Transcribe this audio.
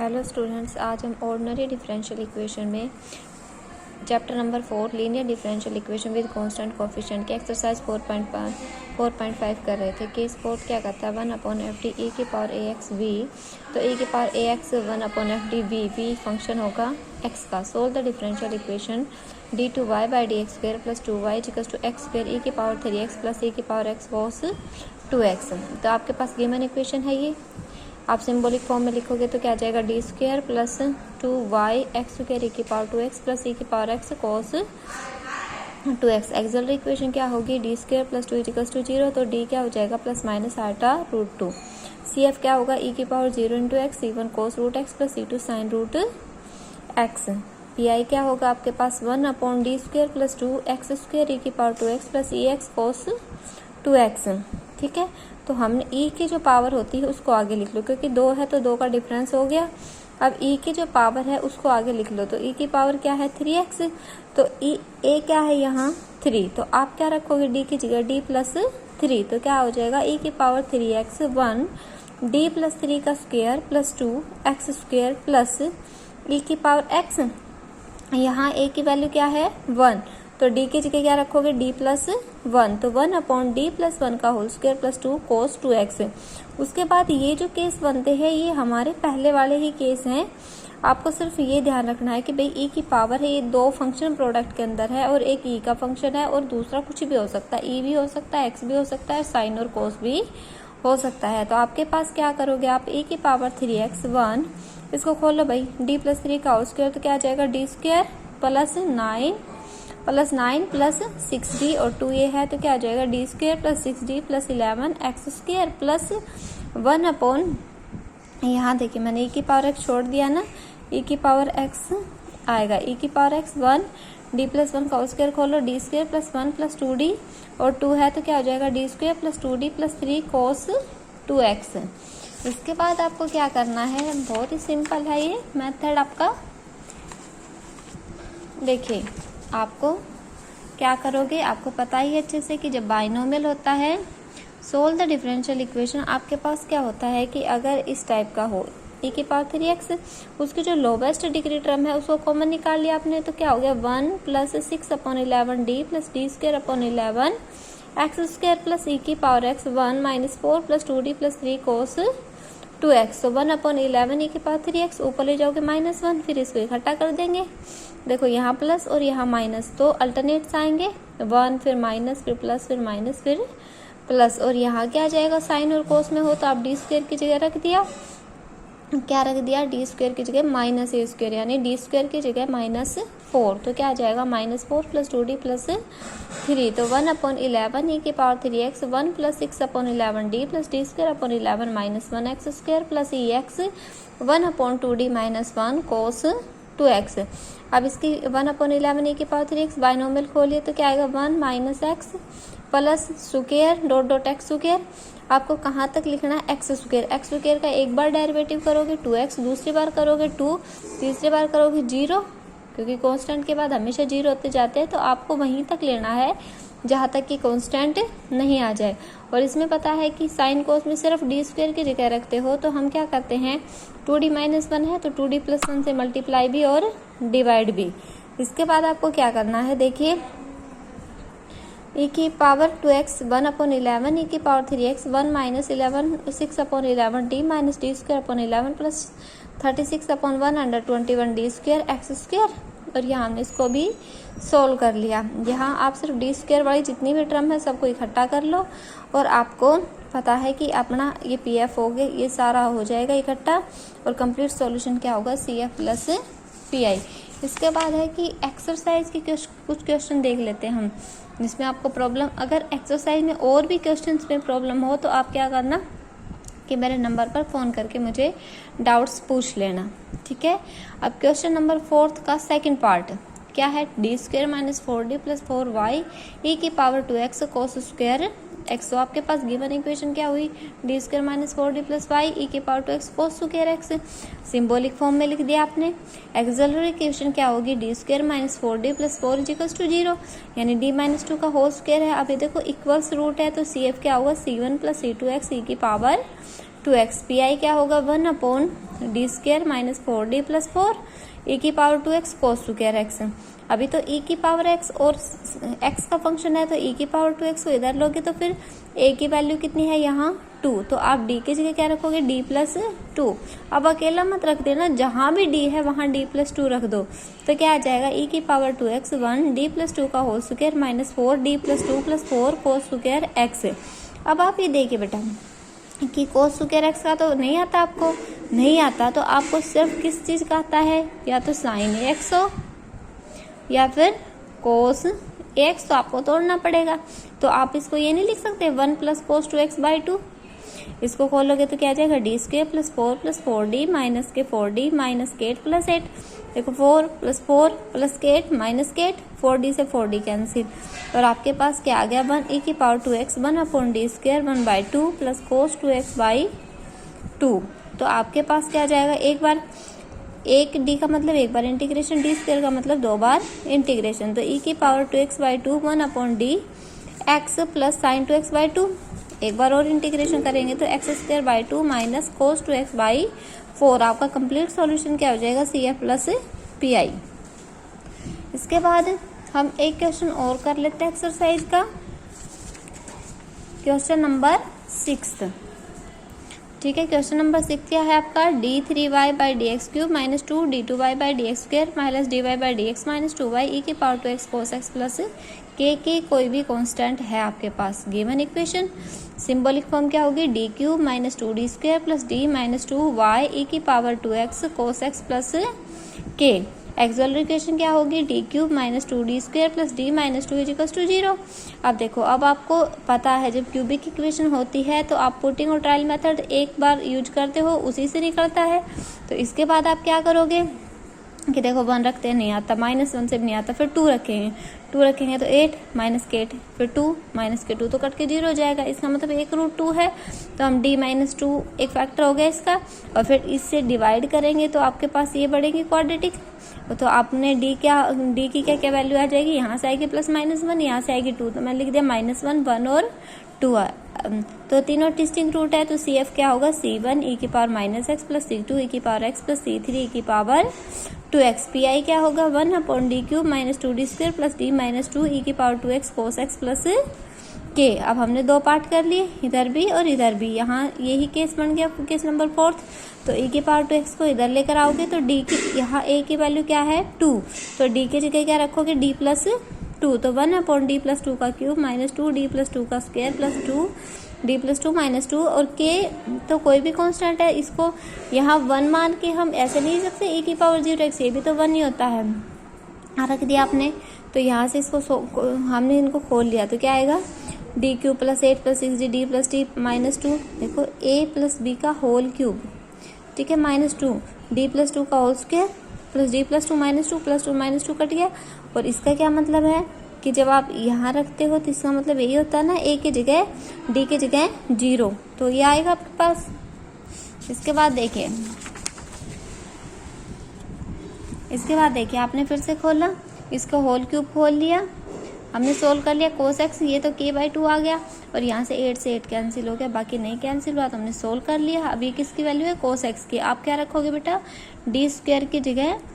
Hello students, आज हम ordinary differential equation में chapter number 4 linear differential equation with constant coefficient के exercise 4.5 कर रहे थे। केस 4 क्या कहता है 1/FD e की पावर ax v, तो e की power ax 1/FD v function होगा x का। Solve the differential equation d2y by dx square plus 2y equals to x square e की पावर 3x प्लस e की power x cos 2x। तो आपके पास given equation है ये। आप सिंबॉलिक फॉर्म में लिखोगे तो क्या आ जाएगा D square plus 2y x square e की पावर 2x प्लस e की power x cos 2x। Auxiliary equation क्या होगी D square plus 2 equals to 0, तो d क्या हो जाएगा plus minus iota root 2। CF क्या होगा e की power 0 into x c1 cos root x plus c2 sine root x. PI क्या होगा आपके पास 1/d square plus 2x square e की power 2x plus ex cos 2x। ठीक है, तो हमने e की जो पावर होती है उसको आगे लिख लो, क्योंकि 2 है तो 2 का डिफरेंस हो गया। अब e की जो पावर है उसको आगे लिख लो, तो e की पावर क्या है 3x, तो a क्या है यहाँ 3, तो आप क्या रखोगे d की जगह d प्लस 3, तो क्या हो जाएगा e की पावर 3x 1 d प्लस 3 का square plus 2 x square plus e की पावर x। यहाँ a की वैल्यू क्या है 1, तो d की जगह क्या रखोगे d प्लस 1, तो 1/d प्लस 1 का whole square plus 2 cos 2x। उसके बाद ये जो केस बनते हैं ये हमारे पहले वाले ही केस हैं। आपको सिर्फ ये ध्यान रखना है कि भाई e की पावर है, ये 2 फंक्शन प्रोडक्ट के अंदर है और एक e का फंक्शन है और दूसरा कुछ भी हो सकता है, e भी हो सकता है, x भी हो सकता है, साइन और cos भी हो सकता है। तो आपके पास क्या करोगे आप e की पावर 3x 1, इसको खोलो भाई d प्लस 3 का होल स्क्वायर, तो क्या आ जाएगा d square plus 9 plus 6d और 2 ये है तो क्या आ जाएगा d square plus 6d plus 11 x square plus 1 यहाँ देखिए मैंने e की पावर x छोड़ दिया ना, e की पावर x आएगा e की पावर x 1 d प्लस 1 का होल स्क्वायर खोलो d square plus 1 plus 2d और 2 है तो क्या हो जाएगा d square plus 2d plus 3 cos 2x। इसके बाद आपको क्या करना है, बहुत ही सिंपल है ये मेथड आपका। देखिए आपको क्या करोगे, आपको पता ही अच्छे से कि जब बाइनोमियल होता है सोल्व द डिफरेंशियल इक्वेशन, आपके पास क्या होता है कि अगर इस टाइप का हो e की पावर 3x, उसकी जो लोवेस्ट डिग्री टर्म है उसको कॉमन निकाल लिया आपने, तो क्या हो गया 1 plus 6/11 d plus d square upon 11 x square plus e की power x 1 minus 4 plus 2d plus 3 cos 2x। तो 1/11 e की पावर 3x, ऊपर ले जाओगे -1, फिर इसको इकट्ठा कर देंगे। देखो यहाँ प्लस और यहाँ माइनस, तो अल्टरनेट्स आएंगे 1 फिर माइनस फिर प्लस फिर माइनस फिर प्लस, और यहाँ क्या आ जाएगा साइन और कोस में हो तो आप डी स्क्वायर की जगह रख दिया, क्या रख दिया डी स्क्वायर की जगह माइनस ए स्क्वायर, यानी डी स्क्वायर की जगह -4, तो क्या आ जाएगा -4 प्लस 2d प्लस 3, तो 1/11 e की power 3x 1 plus 6/11 d plus d square upon 11 -1 x square plus ex 1/2d minus 1 cos 2x। अब इसकी 1/11 e की पावर 3x बाइनोमियल खोलिए तो क्या आएगा 1 minus x plus square dot dot x square. आपको कहाँ तक लिखना है एक्स स्क्वायर का एक बार डेरिवेटिव करोगे 2x, दूसरी बार करोगे 2, तीसरी बार करोगे 0, क्योंकि कांस्टेंट के बाद हमेशा 0 होते जाते हैं, तो आपको वहीं तक लेना है जहाँ तक कि कांस्टेंट नहीं आ जाए। और इसमें पता है कि साइन कोस में सिर्फ डी स्क्वायर की जगह रखते हो, तो हम क्या करते हैं 2d माइनस 1 है तो 2d प्लस 1 से मल्टीप्लाई भी और डिवाइड भी। इसके बाद आपको क्या करना है, देखिए e की पावर 2x 1/11 e की power 3x 1 minus 11 6/11 d minus d square upon 11 plus 36/121 d square x square, और यहाँ हमने इसको भी सोल्व कर लिया। यहाँ आप सिर्फ डी स्क्वायर वाली जितनी भी टर्म है सबको इकट्ठा कर लो, और आपको पता है कि अपना ये PF हो गया, ये सारा हो जाएगा इकट्ठा, और कंप्लीट सॉल्यूशन क्या होगा CF प्लस PI। इसके बाद है कि एक्सरसाइज की कुछ क्वेश्चन देख लेते हैं हम, जिसमें आपको प्रॉब्लम, अगर एक्सरसाइज में और भी क्वेश्चंस में प्रॉब्लम हो तो आप क्या करना कि मेरे नंबर पर फ़ोन करके मुझे डाउट्स पूछ लेना। ठीक है, अब क्वेश्चन नंबर 4 का सेकंड पार्ट क्या है, D square minus 4d plus 4y e की power 2x cos square x। तो आपके पास गिवन इक्वेशन क्या हुई D square minus 4d plus y e की power 2x cos square x, symbolic form में लिख दिया आपने। एक्सिलरी इक्वेशन क्या होगी D square minus 4d plus 4 equals to 0, यानी d माइनस 2 का होल स्क्वायर है। अब ये देखो इक्वल्स रूट है तो CF क्या होगा C1 प्लस C2x e की पावर 2x। पी आई क्या होगा 1/d² minus 4d plus 4 e की power 2x cos square x। अभी तो e की पावर x और x का फंक्शन है, तो e की पावर 2x को इधर लोगे तो फिर a की वैल्यू कितनी है यहाँ 2, तो आप d की जगह क्या रखोगे d प्लस 2। अब अकेला मत रख देना, जहां भी d है वहां d प्लस 2 रख दो, तो क्या आ जाएगा e की पावर 2x 1d प्लस 2 का whole square minus 4d plus 2 plus 4 cos square x। अब आप ये देखिए बेटा कि cos स्क्वायर x का तो नहीं आता, आपको नहीं आता, तो आपको सिर्फ किस चीज का आता है, या तो साइन x हो या फिर cos x, तो आपको तोड़ना पड़ेगा। तो आप इसको ये नहीं लिख सकते 1 प्लस cos 2x/2, इसको खोलोगे तो क्या आ जाएगा d² plus 4 plus 4d minus के 4d माइनस के 8 प्लस 8। देखो 4 प्लस 4 प्लस के 8 माइनस के 8, 4d से 4d कैंसिल, और आपके पास क्या आ गया 1 e की power 2x 1/d² 1/2 plus cos 2x/2। तो आपके पास क्या आ जाएगा, एक बार एक d का मतलब एक बार इंटीग्रेशन, d² का मतलब 2 बार इंटीग्रेशन, तो e की power 2x/2 1/dx plus sign 2x/2। एक बार और इंटीग्रेशन करेंगे तो x²/2 माइनस cos 2x/4। आपका कंप्लीट सॉल्यूशन क्या हो जाएगा CF प्लस PI। इसके बाद हम एक क्वेश्चन और कर लेते हैं एक्सरसाइज का, क्वेश्चन नंबर 6। ठीक है, क्वेश्चन नंबर 6 क्या है आपका, d3y/dx³ minus 2d2y/dx² minus dy/dx minus 2y e की power 2x cos x plus K कोई भी कांस्टेंट है आपके पास। गिवन इक्वेशन सिंबॉलिक फॉर्म क्या होगी, d³ minus 2d² plus d minus 2y e की power 2x cos x plus K. Auxiliary equation क्या होगी, d³ minus 2d² plus d minus 2 equals to 0। अब देखो, अब आपको पता है जब क्यूबिक इक्वेशन होती है तो आप पुटिंग और ट्रायल मेथड एक बार यूज करते हो, उसी से निकलता है। तो इसके बाद आप क्या करोगे कि देखो 1 रखते हैं नहीं आता, -1 से भी नहीं आता, फिर 2 रखेंगे तो 8 माइनस के 8, फिर 2 माइनस के 2 तो कट के 0 हो जाएगा। इसका मतलब 1√2 है, तो हम d माइनस 2 एक फैक्टर हो गया इसका, और फिर इससे डिवाइड करेंगे तो आपके पास ये बढ़ेगी क्वाड्रेटिक। तो आपने d की क्या क्या वैल्यू आ जाएगी, यहाँ से आएगी +-1, यहाँ से आएगी 2, तो मैंने लिख दिया -1 1 और 2। तो तीनों डिस्टिंक्ट रूट है, तो CF क्या होगा C1 e की power -x plus C2 e की power x plus C3 e की पावर 2x। PI क्या होगा 1/d³ minus 2d² plus d minus 2 e की power 2x cos x plus के। अब हमने 2 पार्ट कर लिए, इधर भी और इधर भी, यहाँ यही केस बन गया केस नंबर 4। तो e की पावर 2x को इधर लेकर आओगे तो d की यहाँ a की वैल्यू क्या है 2, तो d की जगह क्या रखोगे d प्लस 2, तो 1/d प्लस 2 का क्यूब माइनस 2d प्लस 2 का square plus 2d plus 2 minus 2, और k तो कोई भी कांस्टेंट है, इसको यहाँ 1 मान के हम ऐसे नहीं रख सकते e की पावर 0x, ये भी तो 1 ही होता है, रख दिया आपने। तो यहाँ से इसको हमने इनको खोल लिया तो क्या आएगा d³ plus 8 plus 6d d plus d minus 2, देखो a प्लस b का होल क्यूब, ठीक है, माइनस 2 d प्लस 2 का whole square plus d plus 2 minus 2 plus 2 minus 2 cut गया। और इसका क्या मतलब है कि जब आप यहाँ रखते हो तो इसका मतलब यही होता है ना, a की जगह d की जगह 0, तो ये आएगा आपके पास। इसके बाद देखिए आपने फिर से खोला, इसका होल क्यूब खोल लिया, हमने सोल्व कर लिया cos x, ये तो k/2 आ गया, और यहाँ से 8 से 8 कैंसिल हो गया, बाकी नहीं कैंसिल हुआ, तो हमने सोल्व कर लिया। अब ये किसकी वैल्यू है cos x की। आप क्या रखोगे बेटा, d² की जगह